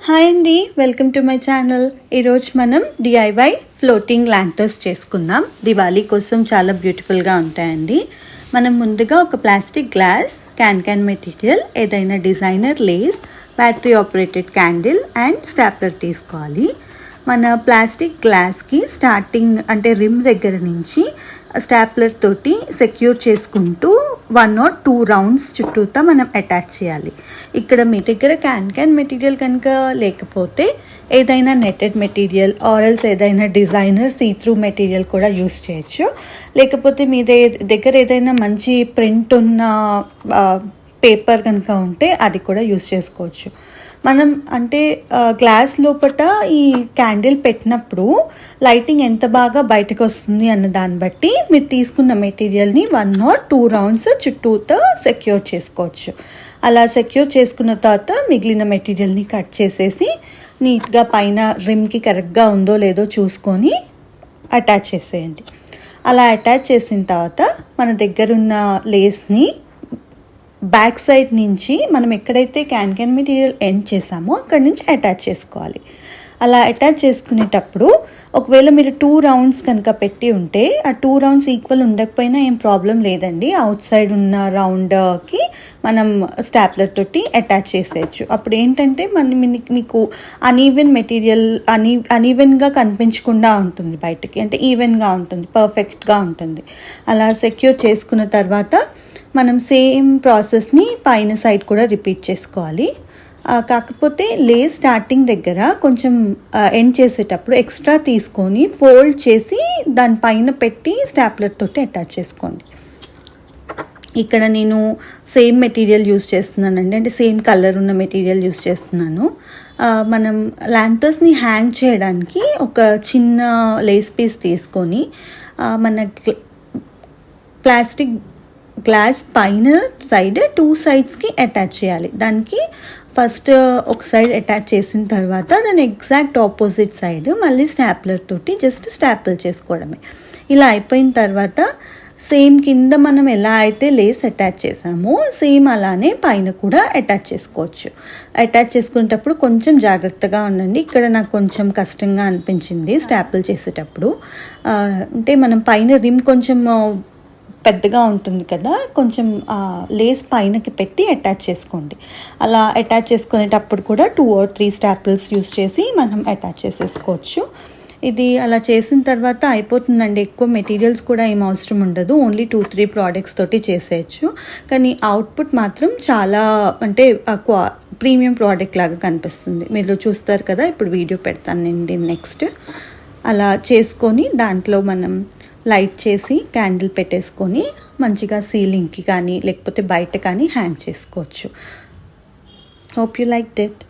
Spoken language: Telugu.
హాయ్ అండి, వెల్కమ్ టు మై ఛానల్. ఈరోజు మనం డిఐవై ఫ్లోటింగ్ ల్యాంటర్న్స్ చేసుకుందాం. దివాళీ కోసం చాలా బ్యూటిఫుల్గా ఉంటాయండి. మనం ముందుగా ఒక ప్లాస్టిక్ గ్లాస్, క్యాన్ మెటీరియల్, ఏదైనా designer lace, battery operated candle and stapler తీసుకోవాలి. మన ప్లాస్టిక్ గ్లాస్కి స్టార్టింగ్ అంటే రిమ్ దగ్గర నుంచి స్టాప్లర్ తోటి సెక్యూర్ చేసుకుంటూ 1 or 2 రౌండ్స్ చుట్టూతా మనం అటాచ్ చేయాలి. ఇక్కడ మీ దగ్గర క్యాన్ మెటీరియల్ కనుక లేకపోతే ఏదైనా నెట్టెడ్ మెటీరియల్ ఆర్ఎల్స్ ఏదైనా డిజైనర్ సీ-త్రూ మెటీరియల్ కూడా యూస్ చేయొచ్చు. లేకపోతే మీ దగ్గర ఏదైనా మంచి ప్రింట్ ఉన్న పేపర్ కనుక ఉంటే అది కూడా యూస్ చేసుకోవచ్చు. మనం అంటే గ్లాస్ లోపల ఈ క్యాండిల్ పెట్టినప్పుడు లైటింగ్ ఎంత బాగా బయటకు వస్తుంది అన్న దాన్ని బట్టి మీరు తీసుకున్న మెటీరియల్ని 1 or 2 రౌండ్స్ చుట్టూతో సెక్యూర్ చేసుకోవచ్చు. అలా సెక్యూర్ చేసుకున్న తర్వాత మిగిలిన మెటీరియల్ని కట్ చేసేసి నీట్గా పైన రిమ్కి కరెక్ట్గా ఉందో లేదో చూసుకొని అటాచ్ చేసేయండి. అలా అటాచ్ చేసిన తర్వాత మన దగ్గరున్న లేస్ని బ్యాక్ సైడ్ నుంచి మనం ఎక్కడైతే క్యాన్ మెటీరియల్ ఎండ్ చేసామో అక్కడి నుంచి అటాచ్ చేసుకోవాలి. అలా అటాచ్ చేసుకునేటప్పుడు ఒకవేళ మీరు 2 రౌండ్స్ కనుక పెట్టి ఉంటే ఆ 2 రౌండ్స్ ఈక్వల్ ఉండకపోయినా ఏం ప్రాబ్లం లేదండి. అవుట్ సైడ్ ఉన్న రౌండ్కి మనం స్టాప్లర్ తోటి అటాచ్ చేసేయచ్చు. అప్పుడు ఏంటంటే మీకు అనీవెన్ మెటీరియల్ అనీవెన్గా కనిపించకుండా ఉంటుంది, బయటకి అంటే ఈవెన్గా ఉంటుంది, పర్ఫెక్ట్గా ఉంటుంది. అలా సెక్యూర్ చేసుకున్న తర్వాత మనం సేమ్ ప్రాసెస్ని పైన సైడ్ కూడా రిపీట్ చేసుకోవాలి. కాకపోతే లేస్ స్టార్టింగ్ దగ్గర కొంచెం ఎండ్ చేసేటప్పుడు ఎక్స్ట్రా తీసుకొని ఫోల్డ్ చేసి దానిపైన పెట్టి స్టాప్లర్ తోటి అటాచ్ చేసుకోండి. ఇక్కడ నేను సేమ్ మెటీరియల్ యూస్ చేస్తున్నానండి, అంటే సేమ్ కలర్ ఉన్న మెటీరియల్ యూస్ చేస్తున్నాను. మనం ల్యాంటర్స్ని హ్యాంగ్ చేయడానికి ఒక చిన్న లేస్ పీస్ తీసుకొని మన ప్లాస్టిక్ గ్లాస్ పైన సైడ్ 2 సైడ్స్కి అటాచ్ చేయాలి. దానికి ఫస్ట్ ఒక సైడ్ అటాచ్ చేసిన తర్వాత దాని ఎగ్జాక్ట్ ఆపోజిట్ సైడ్ మళ్ళీ స్టాప్లర్ తోటి జస్ట్ స్టాప్లర్ చేసుకోవడమే. ఇలా అయిపోయిన తర్వాత సేమ్ కింద మనం ఎలా అయితే లేస్ అటాచ్ చేసామో సేమ్ అలానే పైన కూడా అటాచ్ చేసుకోవచ్చు. అటాచ్ చేసుకునేటప్పుడు కొంచెం జాగ్రత్తగా ఉండండి. ఇక్కడ నాకు కొంచెం కష్టంగా అనిపించింది స్టాప్లర్ చేసేటప్పుడు. అంటే మనం పైన రిమ్ కొంచెం పెద్దగా ఉంటుంది కదా, కొంచెం లేస్ పైనకి పెట్టి అటాచ్ చేసుకోండి. అలా అటాచ్ చేసుకునేటప్పుడు కూడా 2 or 3 స్టాప్లర్స్ యూస్ చేసి మనం అటాచ్ చేసేసుకోవచ్చు. ఇది అలా చేసిన తర్వాత అయిపోతుందండి. ఎక్కువ మెటీరియల్స్ కూడా ఏం అవసరం ఉండదు, ఓన్లీ 2-3 ప్రోడక్ట్స్ తోటి చేసేయచ్చు. కానీ అవుట్పుట్ మాత్రం చాలా అంటే ప్రీమియం ప్రోడక్ట్ లాగా కనిపిస్తుంది. మీరు చూస్తారు కదా, ఇప్పుడు వీడియో పెడతాను నేను నెక్స్ట్. అలా చేసుకొని దాంట్లో మనం లైట్ చేసి క్యాండిల్ పెట్టేసుకొని మంచిగా సీలింగ్కి కానీ లేకపోతే బయట కానీ హ్యాంగ్ చేసుకోవచ్చు. Hope you liked it.